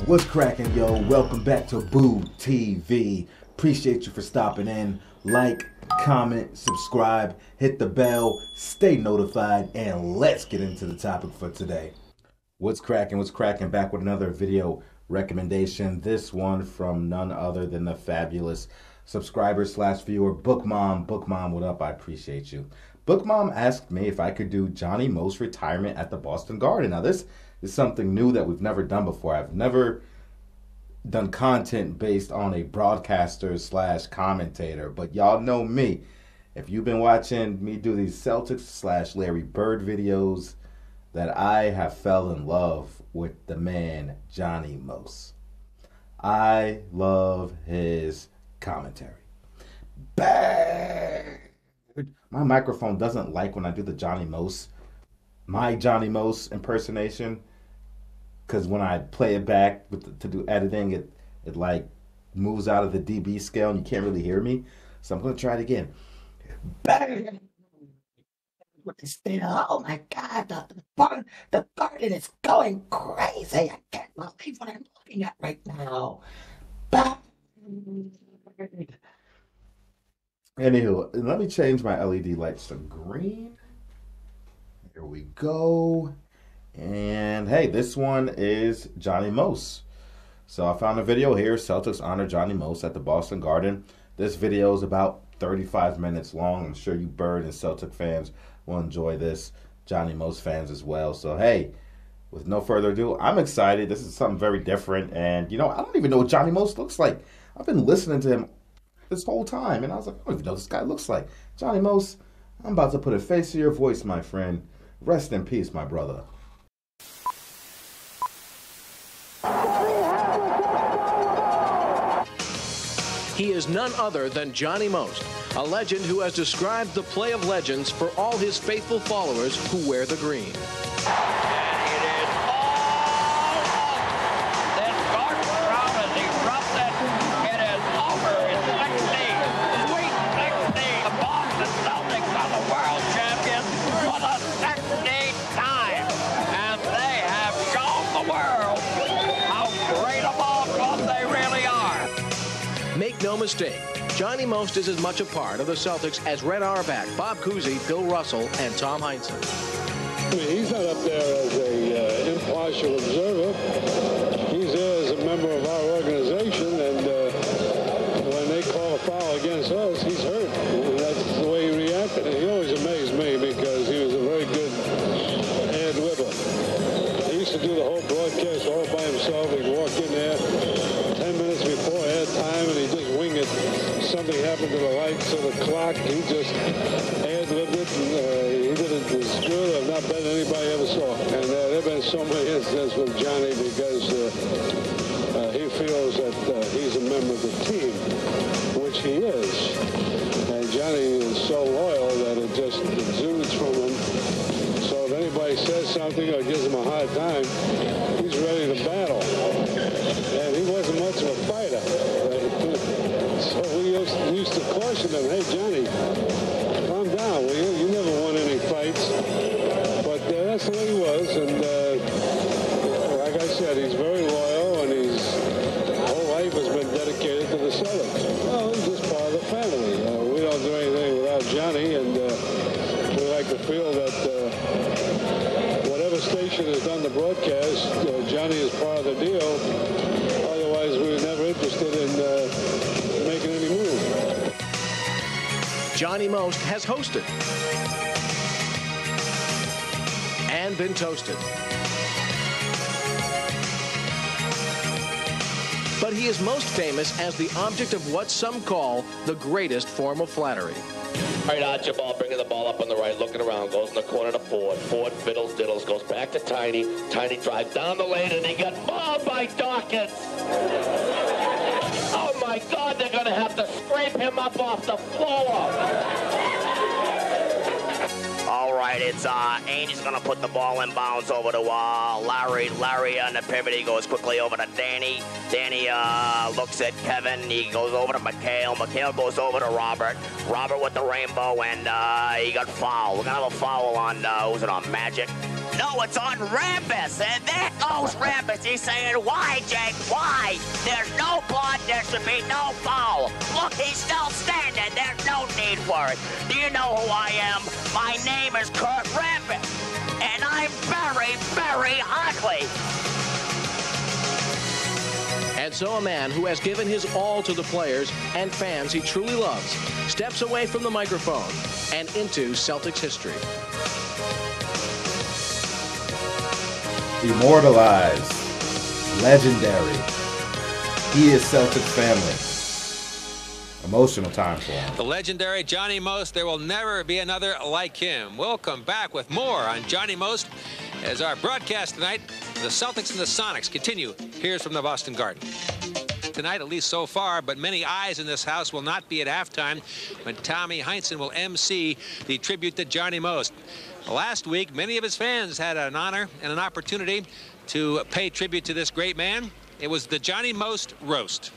What's cracking, yo? Welcome back to Boob TV. Appreciate you for stopping in. Like, comment, subscribe, hit the bell, stay notified, and let's get into the topic for today. What's cracking? What's cracking? Back with another video recommendation. This one from none other than the fabulous subscriber/viewer Bookmom. Bookmom, what up? I appreciate you. Bookmom asked me if I could do Johnny Most retirement at the Boston Garden. Now this is something new that we've never done before. I've never done content based on a broadcaster/commentator, but y'all know me. If you've been watching me do these Celtics/Larry Bird videos, that I have fell in love with the man Johnny Most. I love his commentary. Bang! My microphone doesn't like when I do the my Johnny Most impersonation, because when I play it back to do editing, it like moves out of the dB scale and you can't really hear me. So I'm going to try it again. Bang! Oh my God, the garden is going crazy. I can't believe what I'm looking at right now. Bang! Anywho, let me change my LED lights to green. Here we go. And hey, this one is Johnny Most. So I found a video here. Celtics honor Johnny Most at the Boston Garden. This video is about 35 minutes long. I'm sure you Bird and Celtic fans will enjoy this. Johnny Most fans as well. So hey, with no further ado, I'm excited. This is something very different. And you know, I don't even know what Johnny Most looks like. I've been listening to him this whole time, and I was like, I don't even know what this guy looks like. Johnny Most, I'm about to put a face to your voice, my friend. Rest in peace, my brother. He is none other than Johnny Most, a legend who has described the play of legends for all his faithful followers who wear the green. Make no mistake, Johnny Most is as much a part of the Celtics as Red Auerbach, Bob Cousy, Bill Russell, and Tom Heinsohn. I mean, he's not up there as an impartial observer. He's there as a member of our organization, and when they call a foul against us, he's hurt. And that's the way he reacted. And he always amazed me because he was a very good ad-libber. He used to do the whole broadcast all by himself. He'd walk in there 10 minutes before airtime, and he'd just wing it. Something happened to the lights or the clock. He just ad-libbed it, and he did it as good or not better than anybody ever saw. And there have been so many incidents with Johnny because he feels that he's a member of the team, which he is. And Johnny is so loyal that it just exudes from him. So if anybody says something or gives him a hard time, he's ready to battle. And he wasn't much of a fighter. So we used to caution him, hey, Johnny, calm down, will you? You never won any fights. But that's the way he was. And like I said, he's very loyal, and his whole life has been dedicated to the Celtics. Well, he's just part of the family. We don't do anything without Johnny, and we like to feel that whatever station has done the broadcast, Johnny is part of the deal. Otherwise, we were never interested in making any move. Johnny Most has hosted and been toasted. But he is most famous as the object of what some call the greatest form of flattery. All right, Archibald bringing the ball up on the right, looking around, goes in the corner to Ford. Ford fiddles, diddles, goes back to Tiny. Tiny drives down the lane, and he got mauled by Dawkins. Oh, my God, they're going to have to scrape him up off the floor. All right, it's Andy's going to put the ball in bounds over to Larry. Larry on the pivot, he goes quickly over to Danny. Danny looks at Kevin. He goes over to McHale. McHale goes over to Robert. Robert with the rainbow, and he got fouled. We're going to have a foul on, who's it on, Magic? No, it's on Rambus. And there goes Rambus. He's saying, why, Jake? Why? There's no blood. There should be no foul. Look, he's still standing. There's no need for it. Do you know who I am? My name is Kurt Rambus. And I'm very, very ugly. And so a man who has given his all to the players and fans he truly loves steps away from the microphone and into Celtics history. Immortalized, legendary. He is Celtics family. Emotional time for him. The legendary Johnny Most. There will never be another like him. We'll come back with more on Johnny Most as our broadcast tonight, the Celtics and the Sonics, continue. Here's from the Boston Garden. Tonight, at least so far, but many eyes in this house will not be at halftime when Tommy Heinsohn will MC the tribute to Johnny Most. Last week, many of his fans had an honor and an opportunity to pay tribute to this great man. It was the Johnny Most roast.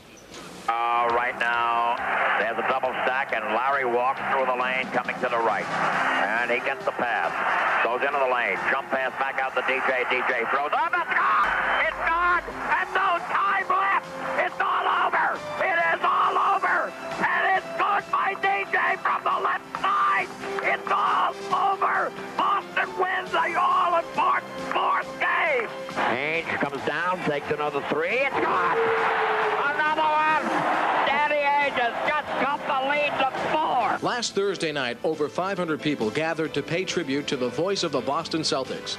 Right now, there's a double stack, and Larry walks through the lane coming to the right. And he gets the pass. Goes into the lane. Jump pass back out to DJ. DJ throws. Oh, it's gone! It's gone! And no time left! It's all over! It is all over! And it's good by DJ from the left side! It's all over! Boston wins the all-important fourth game! Ainge comes down, takes another three. It's gone! Another one! Danny Ainge has just got the lead to 4. Last Thursday night, over 500 people gathered to pay tribute to the voice of the Boston Celtics.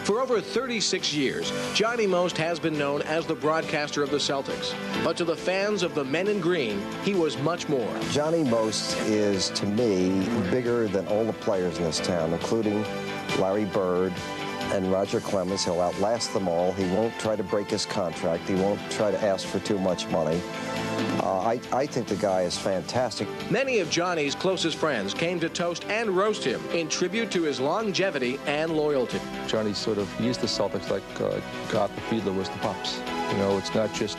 For over 36 years, Johnny Most has been known as the broadcaster of the Celtics. But to the fans of the Men in Green, he was much more. Johnny Most is, to me, bigger than all the players in this town, including Larry Bird and Roger Clemens. He'll outlast them all. He won't try to break his contract. He won't try to ask for too much money. I think the guy is fantastic. Many of Johnny's closest friends came to toast and roast him in tribute to his longevity and loyalty. Johnny sort of used the Celtics like Garth the Fiedler was the Pops. You know, it's not just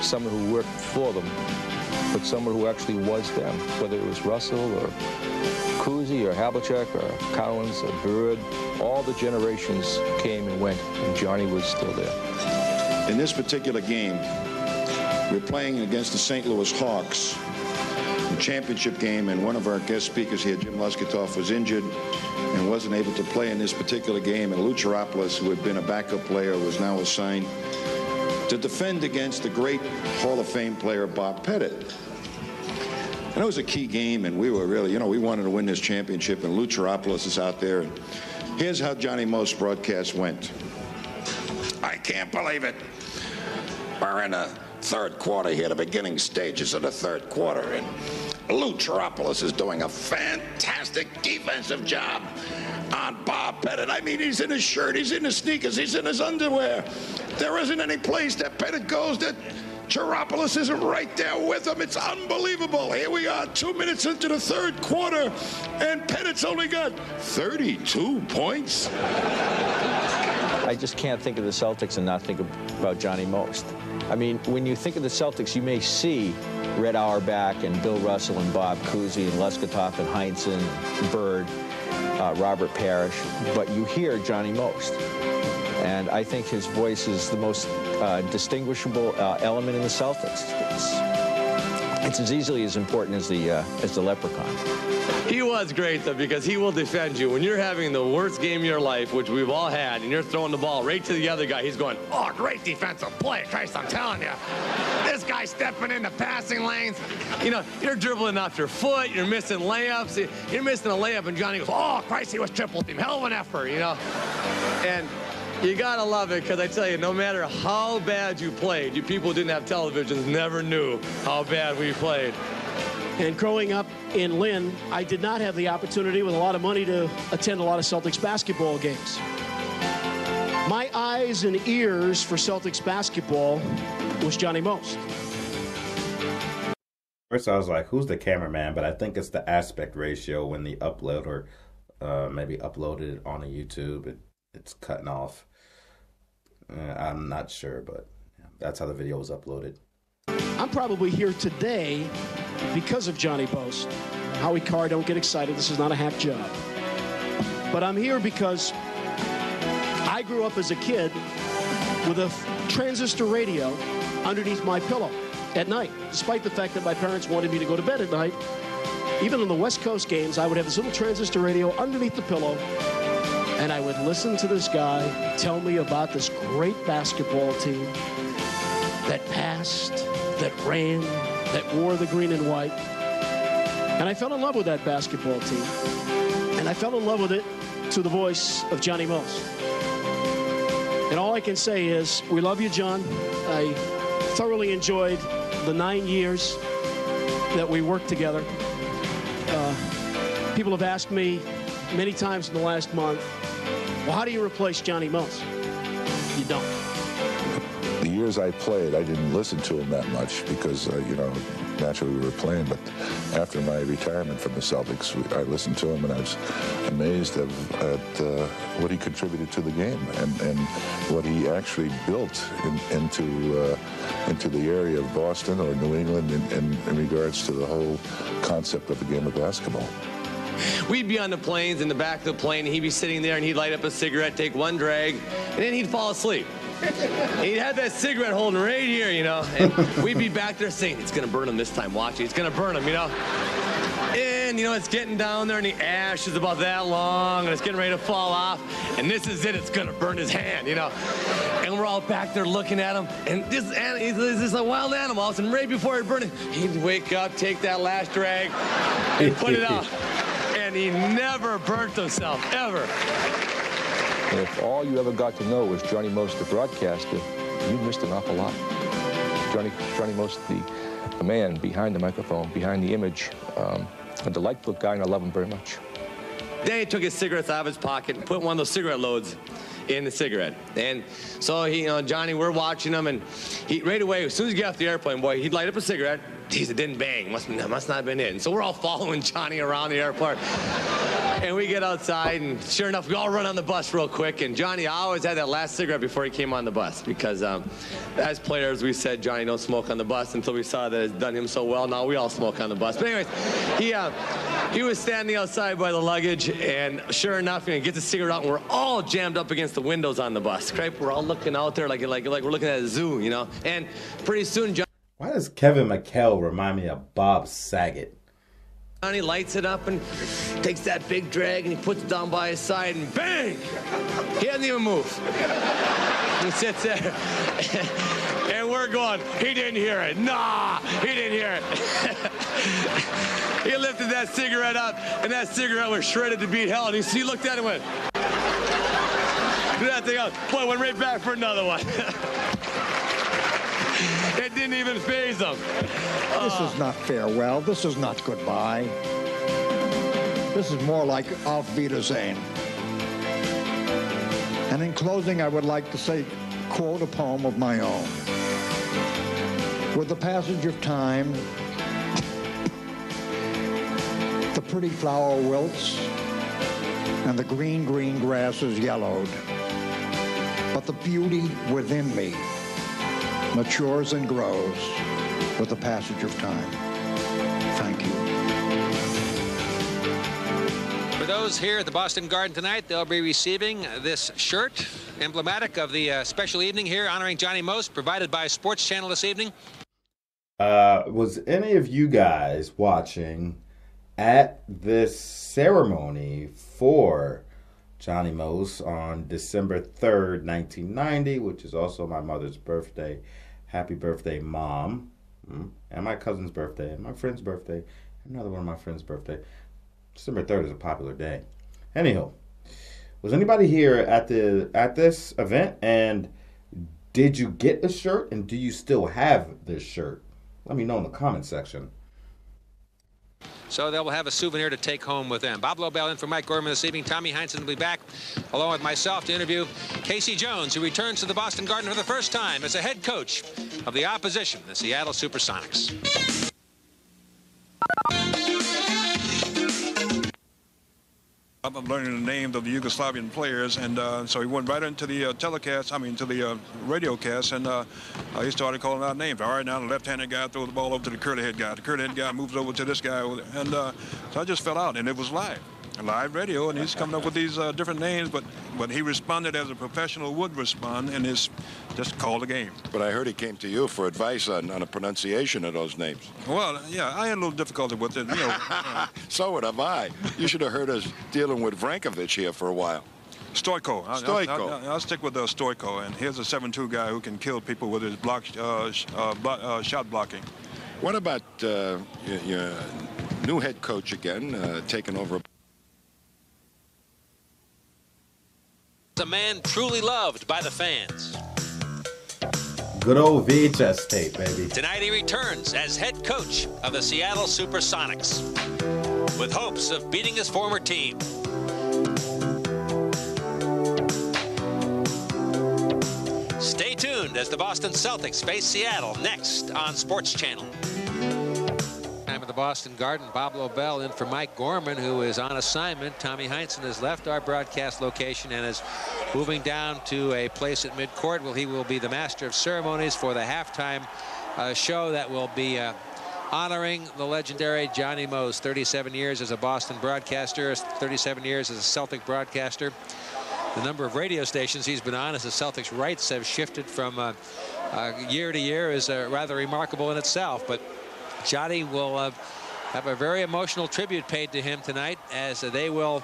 someone who worked for them, but someone who actually was them, whether it was Russell or Cousy or Havlicek or Collins or Bird. All the generations came and went, and Johnny was still there. In this particular game, we're playing against the St. Louis Hawks, the championship game, and one of our guest speakers here, Jim Lesketoff, was injured and wasn't able to play in this particular game, and Lou Chiropoulos, who had been a backup player, was now assigned to defend against the great Hall of Fame player Bob Pettit. And it was a key game, and we were really, you know, we wanted to win this championship, and Lou Chiropoulos is out there. And here's how Johnny Most broadcast went. I can't believe it. We're in the third quarter here, the beginning stages of the third quarter, and Lou Chiropoulos is doing a fantastic defensive job on Bob Pettit. I mean, he's in his shirt, he's in his sneakers, he's in his underwear. There isn't any place that Pettit goes that Chiropoulos isn't right there with him. It's unbelievable. Here we are, 2 minutes into the third quarter, and Pettit's only got 32 points. I just can't think of the Celtics and not think about Johnny Most. I mean, when you think of the Celtics, you may see Red Auerbach and Bill Russell and Bob Cousy and Lesketoff and Heinsohn and Bird, Robert Parrish, but you hear Johnny Most. And I think his voice is the most distinguishable element in the Celtics. It's as easily as important as the Leprechaun. He was great, though, because he will defend you. When you're having the worst game of your life, which we've all had, and you're throwing the ball right to the other guy, he's going, oh, great defensive play. Christ, I'm telling you. This guy's stepping into passing lanes. You know, you're dribbling off your foot. You're missing layups. You're missing a layup, and Johnny goes, oh, Christ, he was triple team. Hell of an effort, you know. And you gotta love it, because I tell you, no matter how bad you played, you people who didn't have televisions never knew how bad we played. And growing up in Lynn, I did not have the opportunity with a lot of money to attend a lot of Celtics basketball games. My eyes and ears for Celtics basketball was Johnny Most. First I was like, who's the cameraman? But I think it's the aspect ratio when the upload or maybe uploaded it on a YouTube. It's cutting off. I'm not sure, but that's how the video was uploaded. I'm probably here today because of Johnny Most. Howie Carr, don't get excited. This is not a hack job. But I'm here because I grew up as a kid with a transistor radio underneath my pillow at night, despite the fact that my parents wanted me to go to bed at night. Even on the West Coast games, I would have this little transistor radio underneath the pillow, and I would listen to this guy tell me about this great basketball team that passed, that ran, that wore the green and white. And I fell in love with that basketball team. And I fell in love with it to the voice of Johnny Most. And all I can say is, we love you, John. I thoroughly enjoyed the 9 years that we worked together. People have asked me many times in the last month, well, how do you replace Johnny Most? You don't. The years I played, I didn't listen to him that much because, you know, naturally we were playing. But after my retirement from the Celtics, I listened to him, and I was amazed at what he contributed to the game and what he actually built into the area of Boston or New England in regards to the whole concept of the game of basketball. We'd be on the planes, in the back of the plane, and he'd be sitting there, and he'd light up a cigarette, take one drag, and then he'd fall asleep. He'd have that cigarette holding right here, you know, and we'd be back there saying, it's going to burn him this time, watch it, it's going to burn him, you know. And, you know, it's getting down there, and the ash is about that long, and it's getting ready to fall off, and this is it, it's going to burn his hand, you know. And we're all back there looking at him, and this is a wild animal, and right before it burned, he'd wake up, take that last drag, and put it out. And he never burnt himself, ever. And if all you ever got to know was Johnny Most, the broadcaster, you missed an awful lot. Johnny Most, the man behind the microphone, behind the image, a delightful guy, and I love him very much. Then he took his cigarettes out of his pocket and put one of those cigarette loads in the cigarette. And so he, you know, Johnny, we're watching him, and he right away, as soon as he got off the airplane, boy, he'd light up a cigarette. Geez, it didn't bang. Must not have been in. So we're all following Johnny around the airport. And we get outside, and sure enough, we all run on the bus real quick. And Johnny always had that last cigarette before he came on the bus because as players, we said, Johnny, don't smoke on the bus until we saw that it's done him so well. Now we all smoke on the bus. But anyways, he was standing outside by the luggage, and sure enough, he gets a cigarette out, and we're all jammed up against the windows on the bus. Right? We're all looking out there like we're looking at a zoo, you know. And pretty soon, why does Kevin McHale remind me of Bob Saget? Johnny lights it up and takes that big drag, and he puts it down by his side, and bang! He doesn't even move. He sits there, and we're going, he didn't hear it. Nah, he didn't hear it. He lifted that cigarette up, and that cigarette was shredded to beat hell, and he looked at it and went, threw that thing out. Boy, went right back for another one. It didn't even faze him. This is not farewell. This is not goodbye. This is more like Auf Wiedersehen. And in closing, I would like to quote a poem of my own. With the passage of time, the pretty flower wilts, and the green grass is yellowed. But the beauty within me matures and grows with the passage of time. Thank you. For those here at the Boston Garden tonight, they'll be receiving this shirt, emblematic of the special evening here honoring Johnny Most, provided by Sports Channel this evening. Was any of you guys watching at this ceremony for Johnny Most on December 3rd, 1990, which is also my mother's birthday? Happy birthday, Mom. And my cousin's birthday, and my friend's birthday, another one of my friend's birthday. December 3rd is a popular day. Anyhow, was anybody here at this event, and did you get a shirt, and do you still have this shirt? Let me know in the comment section. So they will have a souvenir to take home with them. Bob Lobel in for Mike Gorman this evening. Tommy Heinsohn will be back, along with myself, to interview Casey Jones, who returns to the Boston Garden for the first time as a head coach of the opposition, the Seattle Supersonics. I'm learning the names of the Yugoslavian players, and so he went right into the to the radio cast, and he started calling out names. All right, now the left-handed guy throws the ball over to the curly-head guy. The curly-head guy moves over to this guy, and so I just fell out, and it was live. live radio, and he's coming up with these different names, but he responded as a professional would respond, and is just call the game. But I heard he came to you for advice on a pronunciation of those names. Well, yeah, I had a little difficulty with it. You know. So would have I. You should have heard us dealing with Vrankovich here for a while. Stoico. Stoico. I'll stick with Stoico, and here's a 7-2 guy who can kill people with his shot blocking. What about your new head coach again, taking over? A man truly loved by the fans. Good old VHS tape, baby. Tonight he returns as head coach of the Seattle Supersonics with hopes of beating his former team. Stay tuned as the Boston Celtics face Seattle next on Sports Channel. Time at the Boston Garden. Bob Lobel in for Mike Gorman, who is on assignment. Tommy Heinsohn has left our broadcast location and is moving down to a place at midcourt where he will be the master of ceremonies for the halftime show that will be honoring the legendary Johnny Most. 37 years as a Boston broadcaster, 37 years as a Celtic broadcaster. The number of radio stations he's been on as the Celtics' rights have shifted from year to year is rather remarkable in itself. But Johnny will have a very emotional tribute paid to him tonight as they will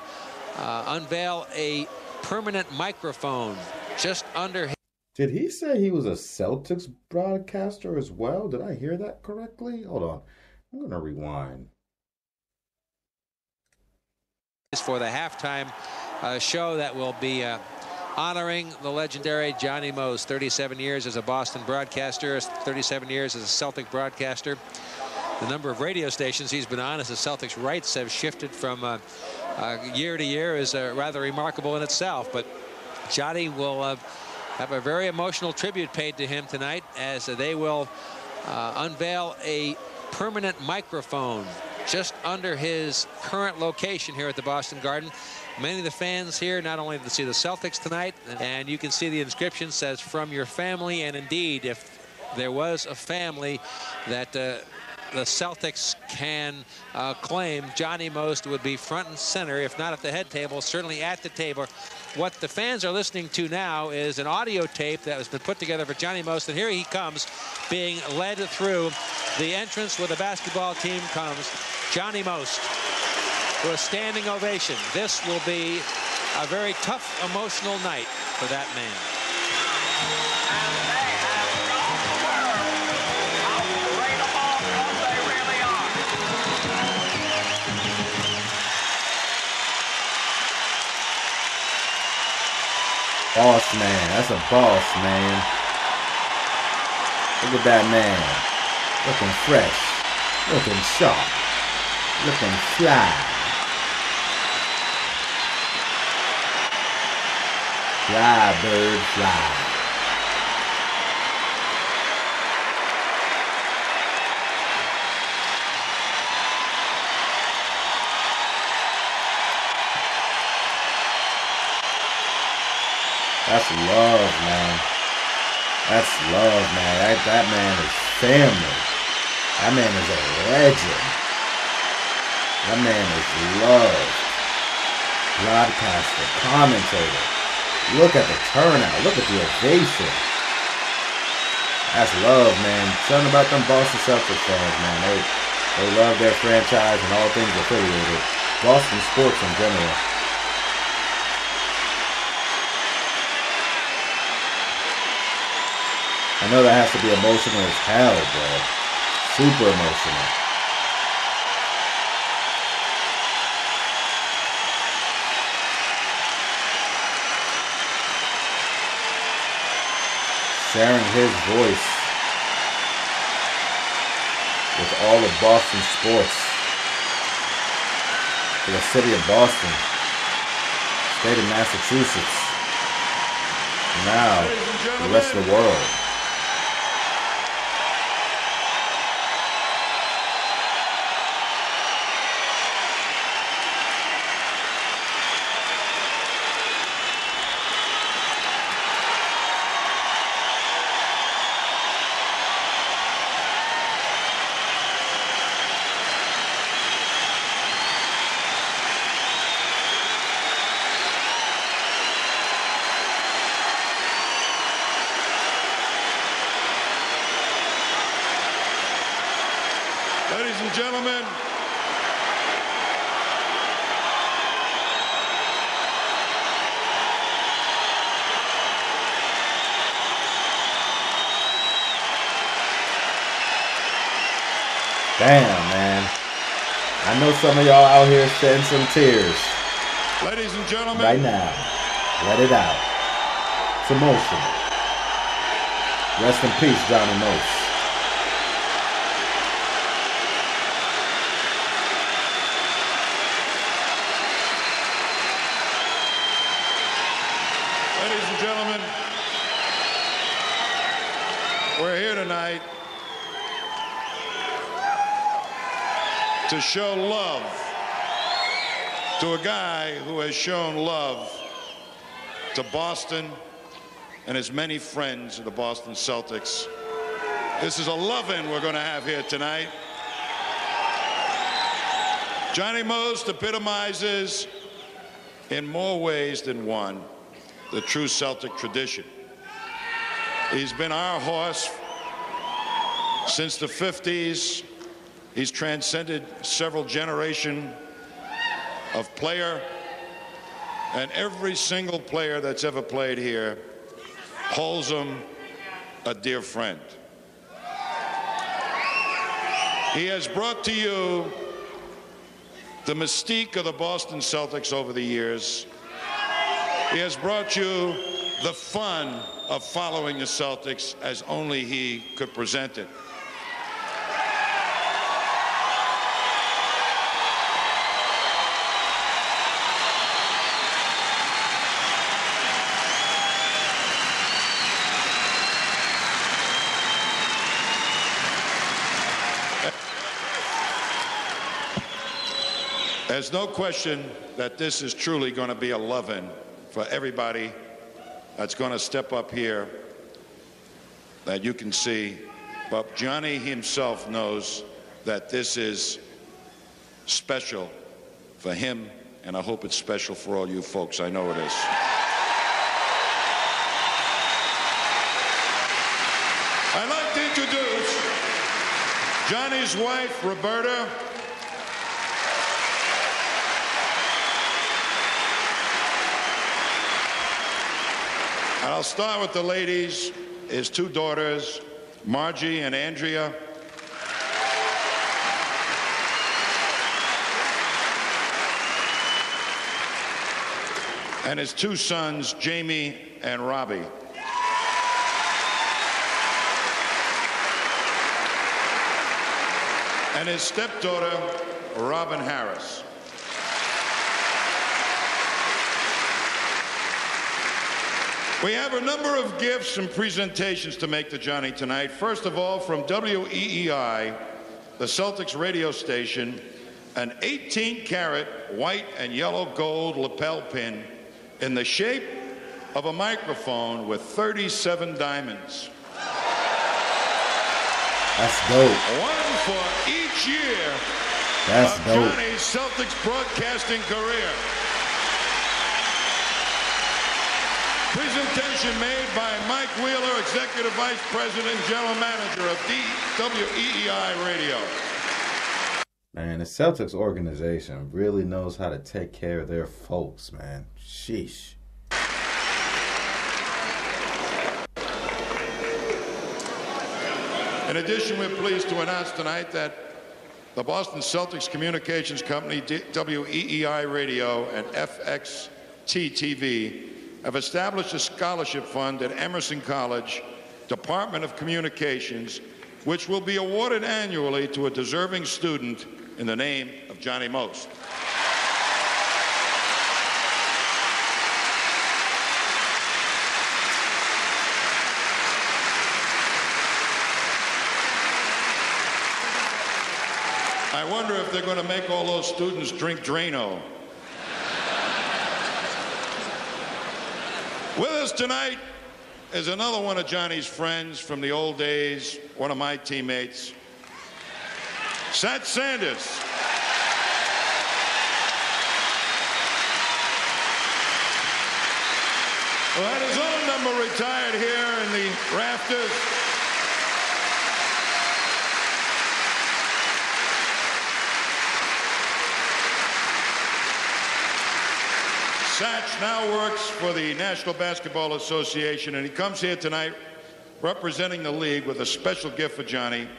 unveil a permanent microphone just under him. Did he say he was a Celtics broadcaster as well? Did I hear that correctly? Hold on. I'm going to rewind. For the halftime show that will be honoring the legendary Johnny Most. 37 years as a Boston broadcaster, 37 years as a Celtic broadcaster. The number of radio stations he's been on as the Celtics' rights have shifted from year to year is rather remarkable in itself. But Johnny will have a very emotional tribute paid to him tonight as they will unveil a permanent microphone just under his current location here at the Boston Garden. Many of the fans here not only to see the Celtics tonight, and you can see the inscription says "From your family," and indeed, if there was a family that the Celtics can claim, Johnny Most would be front and center, if not at the head table, certainly at the table. What the fans are listening to now is an audio tape that has been put together for Johnny Most, and here he comes being led through the entrance where the basketball team comes. Johnny Most for a standing ovation. This will be a very tough, emotional night for that man. Boss man, that's a boss man. Look at that man. Looking fresh, looking sharp, looking fly. Fly, bird, fly. That's love, man. That's love, man. That man is family. That man is a legend. That man is loved. Broadcaster, commentator. Look at the turnout. Look at the ovation. That's love, man. Something about them Boston Celtics fans, man. They love their franchise and all things affiliated. Boston sports in general. I know that has to be emotional as hell, bro. Super emotional. Sharing his voice with all of Boston sports. For the city of Boston. State of Massachusetts. Now, the rest of the world. and gentlemen, damn, man. I know some of y'all out here shedding some tears. Ladies and gentlemen. Right now. Let it out. It's emotional. Rest in peace, Johnny Most. Ladies and gentlemen, we're here tonight to show love to a guy who has shown love to Boston and his many friends of the Boston Celtics. This is a love-in we're going to have here tonight. Johnny Most epitomizes, in more ways than one, the true Celtic tradition. He's been our horse since the 50s. He's transcended several generations of player, and every single player that's ever played here holds him a dear friend. He has brought to you the mystique of the Boston Celtics over the years. He has brought you the fun of following the Celtics as only he could present it. There's no question that this is truly going to be a love-in for everybody that's going to step up here that you can see. But Johnny himself knows that this is special for him, and I hope it's special for all you folks. I know it is. I'd like to introduce Johnny's wife, Roberta. And I'll start with the ladies, his two daughters, Margie and Andrea. And his two sons, Jamie and Robbie. And his stepdaughter, Robin Harris. We have a number of gifts and presentations to make to Johnny tonight. First of all, from WEEI, the Celtics radio station, an 18-karat white and yellow gold lapel pin in the shape of a microphone with 37 diamonds. That's dope. One for each year That's of dope. Johnny's Celtics broadcasting career. Presentation made by Mike Wheeler, Executive Vice President and General Manager of WEEI Radio. Man, the Celtics organization really knows how to take care of their folks, man. Sheesh. In addition, we're pleased to announce tonight that the Boston Celtics Communications Company, WEEI Radio, and FXT TV have established a scholarship fund at Emerson College, Department of Communications, which will be awarded annually to a deserving student in the name of Johnny Most. I wonder if they're going to make all those students drink Drano. With us tonight is another one of Johnny's friends from the old days, one of my teammates, Sat Sanders. Who had his own number retired here in the rafters. Satch now works for the National Basketball Association, and he comes here tonight representing the league with a special gift for Johnny.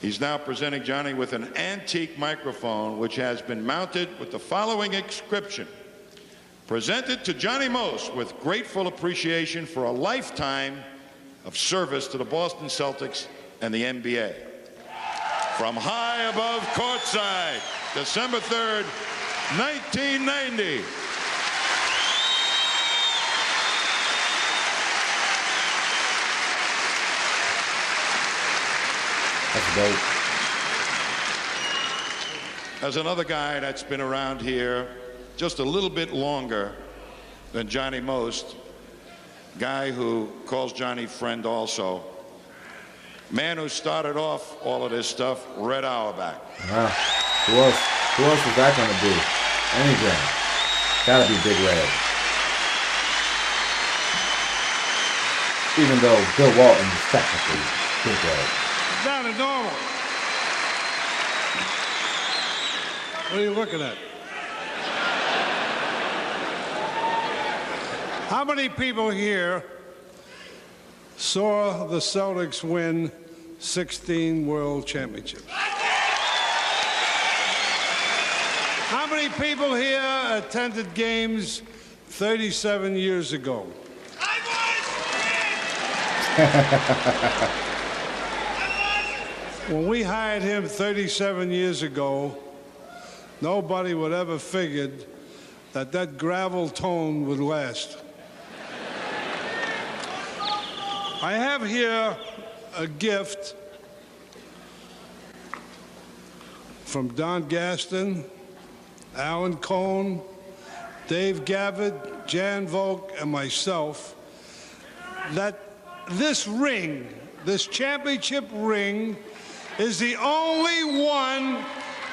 He's now presenting Johnny with an antique microphone, which has been mounted with the following inscription: presented to Johnny Most with grateful appreciation for a lifetime of service to the Boston Celtics and the NBA. From high above courtside, December 3rd, 1990. That's dope. As another guy that's been around here just a little bit longer than Johnny Most, guy who calls Johnny friend also, man who started off all of this stuff, Red Auerbach. Wow. Who else is that going to be? Anything. Gotta be Big Red. Even though Bill Walton is technically Big Red. Down to normal. What are you looking at? How many people here saw the Celtics win 16 World Championships? How many people here attended games 37 years ago? When we hired him 37 years ago, nobody would ever figured that that gravel tone would last. I have here a gift from Don Gaston, Alan Cohn, Dave Gavitt, Jan Volk, and myself, that this ring, this championship ring, is the only one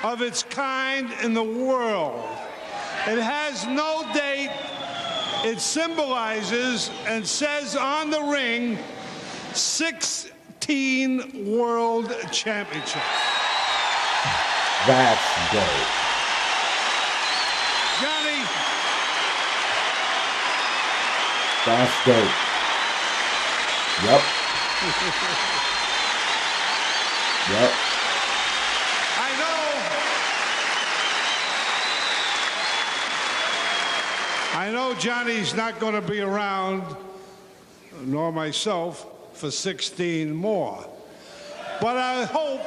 of its kind in the world. It has no date. It symbolizes and says on the ring, 16 World Championships. That's dope. Johnny. That's dope. Yep. Yep. I know Johnny's not going to be around, nor myself, for 16 more. But I hope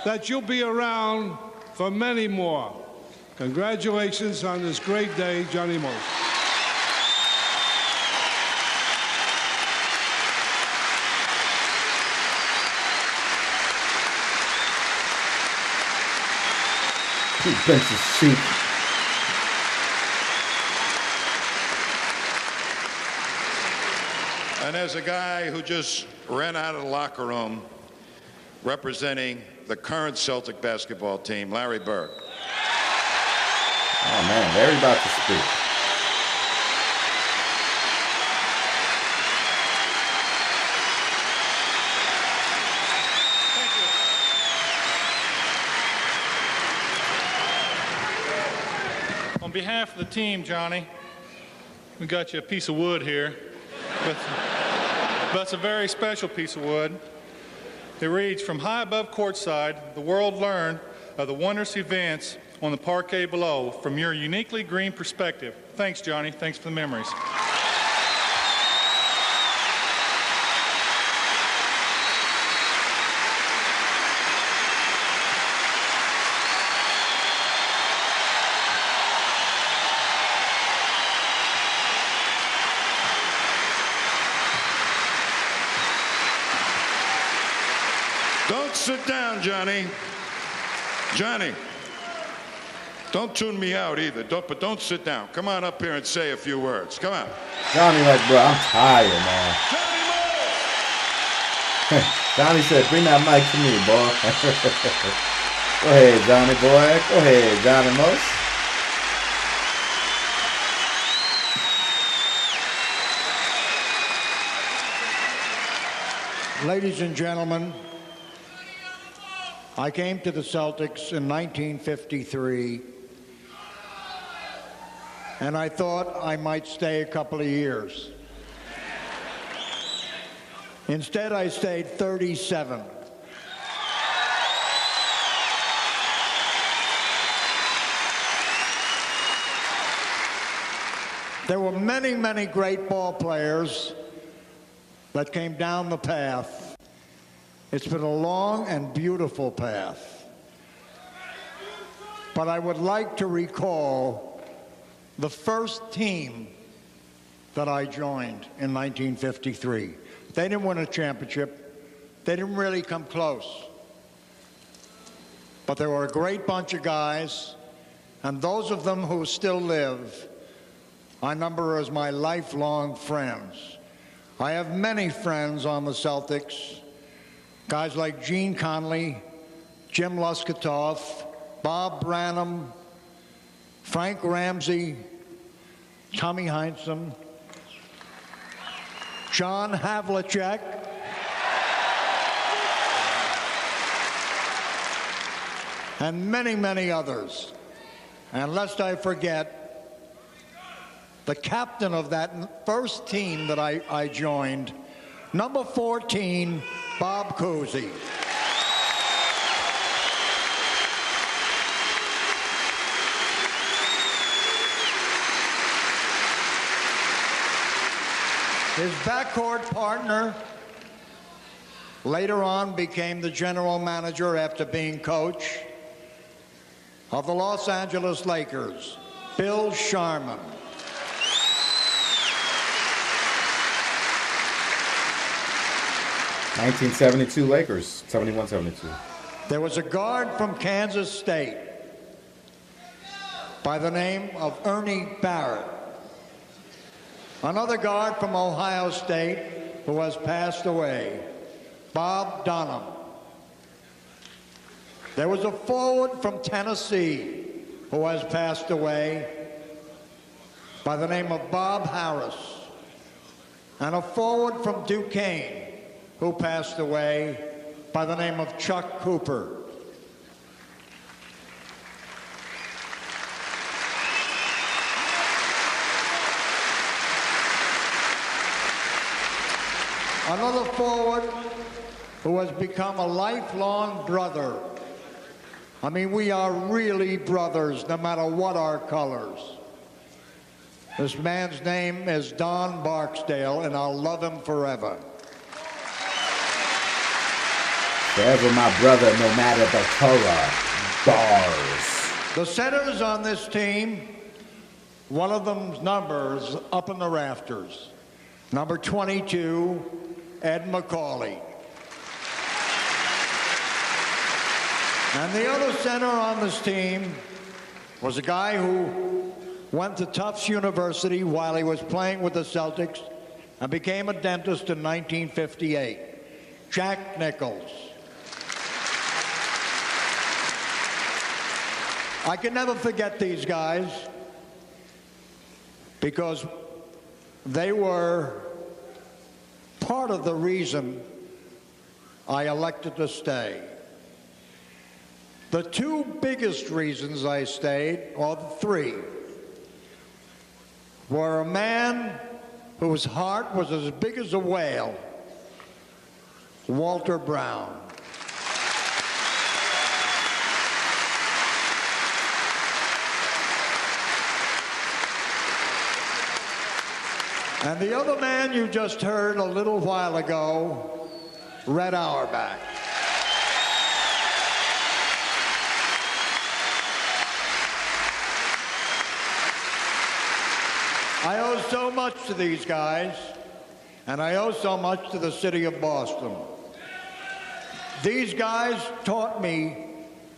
that you'll be around for many more. Congratulations on this great day, Johnny Most. He bends his cheek. And there's a guy who just ran out of the locker room representing the current Celtic basketball team, Larry Bird. Oh, man, Larry about to speak. On behalf of the team, Johnny, we got you a piece of wood here. But it's a very special piece of wood. It reads, "From high above courtside, the world learned of the wondrous events on the parquet below from your uniquely green perspective." Thanks, Johnny. Thanks for the memories. Don't sit down, Johnny. Johnny, don't tune me out either. But don't sit down. Come on up here and say a few words. Come on. Johnny, like, bro, I'm tired, man. Johnny said, bring that mic to me, boy. Go ahead, Johnny, boy. Go ahead, Johnny Most. Ladies and gentlemen, I came to the Celtics in 1953 and I thought I might stay a couple of years. Instead, I stayed 37. There were many, many great ball players that came down the path. It's been a long and beautiful path. But I would like to recall the first team that I joined in 1953. They didn't win a championship. They didn't really come close. But they were a great bunch of guys, and those of them who still live, I number as my lifelong friends. I have many friends on the Celtics, guys like Gene Conley, Jim Luskatoff, Bob Branham, Frank Ramsey, Tommy Heinsohn, John Havlicek, and many, many others. And lest I forget, the captain of that first team that I joined, number 14, Bob Cousy. His backcourt partner later on became the general manager after being coach of the Los Angeles Lakers, Bill Sharman. '72 Lakers, 71-72. There was a guard from Kansas State by the name of Ernie Barrett. Another guard from Ohio State who has passed away, Bob Dunham. There was a forward from Tennessee who has passed away by the name of Bob Harris. And a forward from Duquesne who passed away by the name of Chuck Cooper. Another forward who has become a lifelong brother. I mean, we are really brothers, no matter what our colors. This man's name is Don Barksdale, and I'll love him forever. Forever my brother, no matter the color. Bars. The centers on this team, one of them's numbers up in the rafters. Number 22, Ed McCauley. And the other center on this team was a guy who went to Tufts University while he was playing with the Celtics and became a dentist in 1958, Jack Nichols. I can never forget these guys because they were part of the reason I elected to stay. The two biggest reasons I stayed, or the three, were a man whose heart was as big as a whale, Walter Brown. And the other man you just heard a little while ago, Red Auerbach. I owe so much to these guys, and I owe so much to the city of Boston. These guys taught me,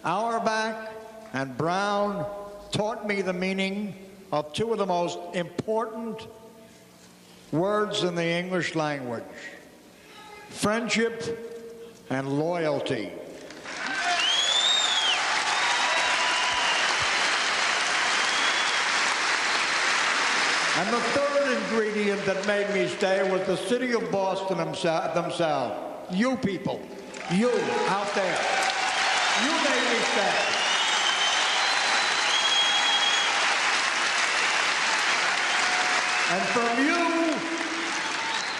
Auerbach and Brown taught me the meaning of two of the most important words in the English language: friendship and loyalty. And the third ingredient that made me stay was the city of Boston themselves. You people, you out there, you made me stay. And from you,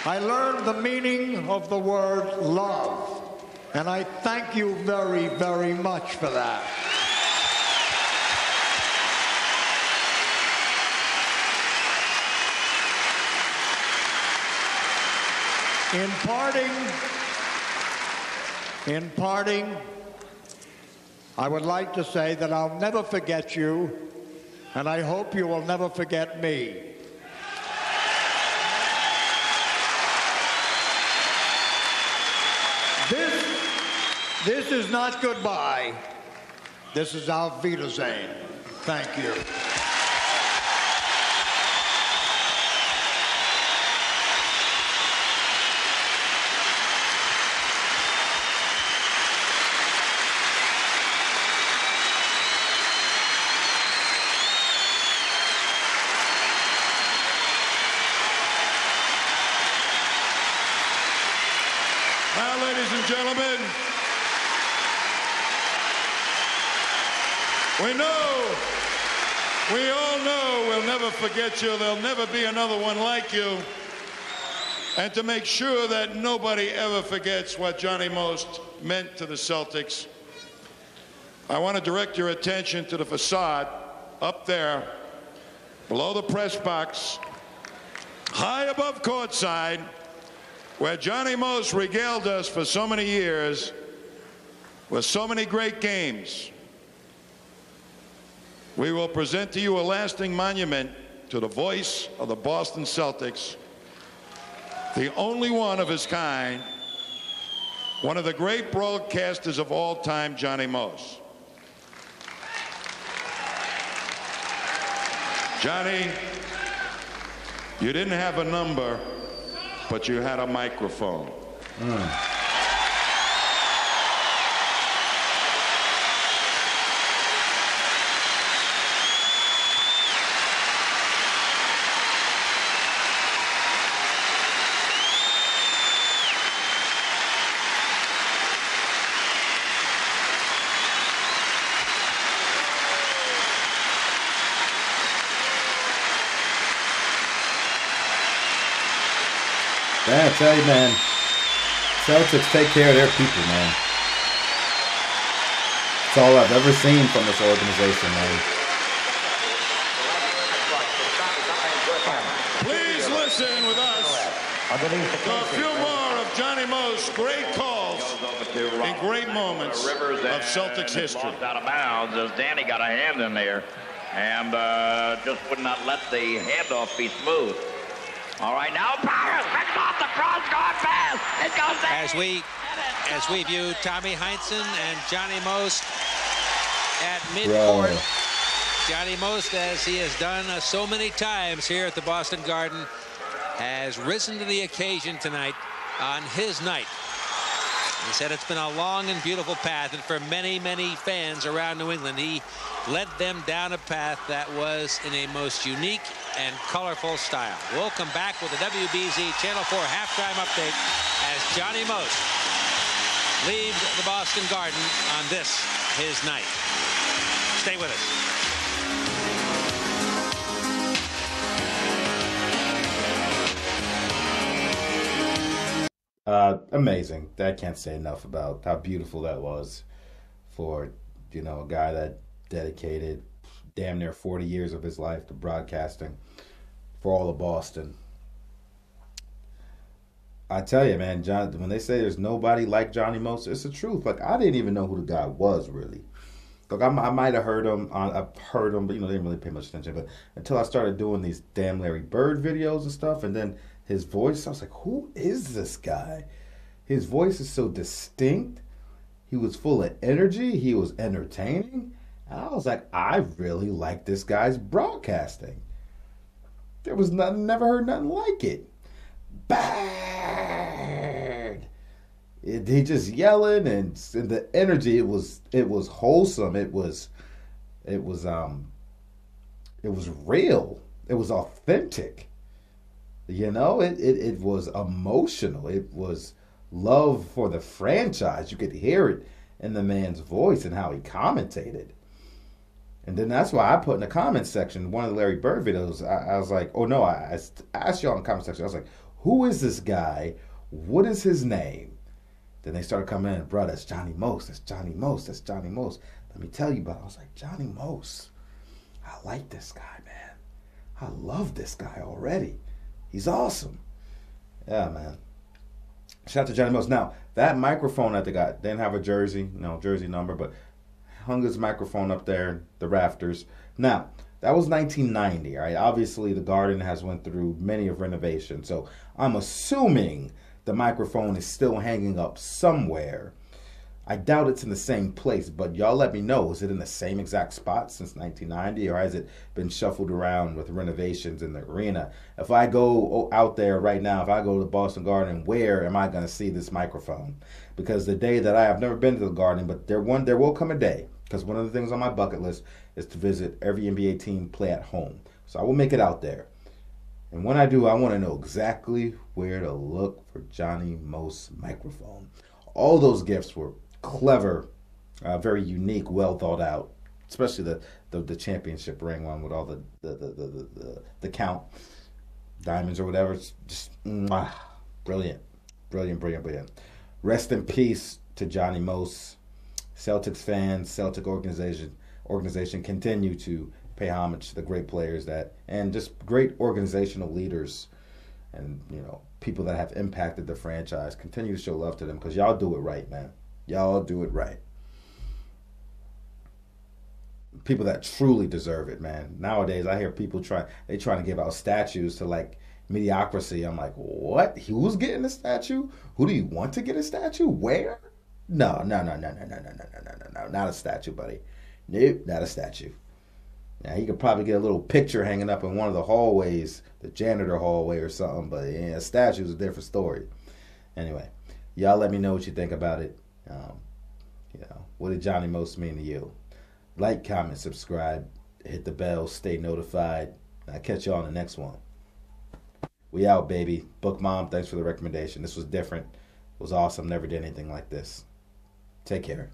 I learned the meaning of the word love. And I thank you very, very much for that. In parting, I would like to say that I'll never forget you, and I hope you will never forget me. This is not goodbye. This is Auf Wiedersehen. Thank you. Now, ladies and gentlemen, we all know we'll never forget you. There'll never be another one like you. And to make sure that nobody ever forgets what Johnny Most meant to the Celtics, I want to direct your attention to the facade up there, below the press box, high above courtside, where Johnny Most regaled us for so many years with so many great games. We will present to you a lasting monument to the voice of the Boston Celtics, the only one of his kind, one of the great broadcasters of all time, Johnny Most. Johnny, you didn't have a number, but you had a microphone. Yeah, I tell you, man, Celtics take care of their people, man. That's all I've ever seen from this organization, man. Please listen with us to a few more of Johnny Most's great calls and great moments of Celtics history. Out of bounds as Danny got a hand in there and just would not let the handoff be smooth. All right, now Powers picks off the cross-court pass. It goes there. As we view Tommy Heinsohn and Johnny Most at midcourt. Johnny Most, as he has done so many times here at the Boston Garden, has risen to the occasion tonight on his night. He said it's been a long and beautiful path, and for many, many fans around New England, he led them down a path that was in a most unique and colorful style. We'll come back with the WBZ Channel 4 halftime update as Johnny Most leaves the Boston Garden on this, his night. Stay with us. Amazing. I can't say enough about how beautiful that was for, you know, a guy that dedicated damn near 40 years of his life to broadcasting for all of Boston. I tell you, man, John, when they say there's nobody like Johnny Most, it's the truth. Like, I didn't even know who the guy was, really. Look, I might have heard him. I've heard him, but, you know, they didn't really pay much attention. But until I started doing these damn Larry Bird videos and stuff, and then his voice, I was like, who is this guy? His voice is so distinct. He was full of energy. He was entertaining. And I was like, I really like this guy's broadcasting. There was nothing, never heard nothing like it. Bad. He just yelling and the energy. It was wholesome. It was real. It was authentic. You know, it was emotional. It was love for the franchise. You could hear it in the man's voice and how he commentated. And then that's why I put in the comments section, one of the Larry Bird videos, I was like, oh no, I asked y'all in the comment section, I was like, who is this guy? What is his name? Then they started coming in, bro, that's Johnny Most, that's Johnny Most, that's Johnny Most. Let me tell you about it. I was like, Johnny Most, I like this guy, man. I love this guy already. He's awesome. Yeah, man. Shout out to Johnny Most. Now, that microphone that they got didn't have a jersey number, but hung his microphone up there, the rafters. Now, that was 1990, all right? Obviously, the Garden has went through many of renovations, so I'm assuming the microphone is still hanging up somewhere. I doubt it's in the same place, but y'all let me know. Is it in the same exact spot since 1990, or has it been shuffled around with renovations in the arena? If I go out there right now, if I go to the Boston Garden, where am I going to see this microphone? Because the day that I've never been to the Garden, but there will come a day, because one of the things on my bucket list is to visit every NBA team play at home. So I will make it out there. And when I do, I want to know exactly where to look for Johnny Most's microphone. All those gifts were clever, very unique, well thought out. Especially the championship ring one with all the count diamonds or whatever. It's just brilliant. Rest in peace to Johnny Most. Celtics fans, Celtic organization continue to pay homage to the great players and just great organizational leaders and people that have impacted the franchise. Continue to show love to them because y'all do it right, man. Y'all do it right. People that truly deserve it, man. Nowadays, I hear people trying to give out statues to like mediocrity. I'm like, what? Who's getting a statue? Who do you want to get a statue? Where? No. Not a statue, buddy. Nope, not a statue. Now, he could probably get a little picture hanging up in one of the hallways, the janitor hallway or something, but yeah, a statue is a different story. Anyway, y'all let me know what you think about it. What did Johnny Most mean to you? Like, comment, subscribe, hit the bell, stay notified. I'll catch y'all on the next one. We out, baby. Book Mom, thanks for the recommendation. This was different. It was awesome. Never did anything like this. Take care.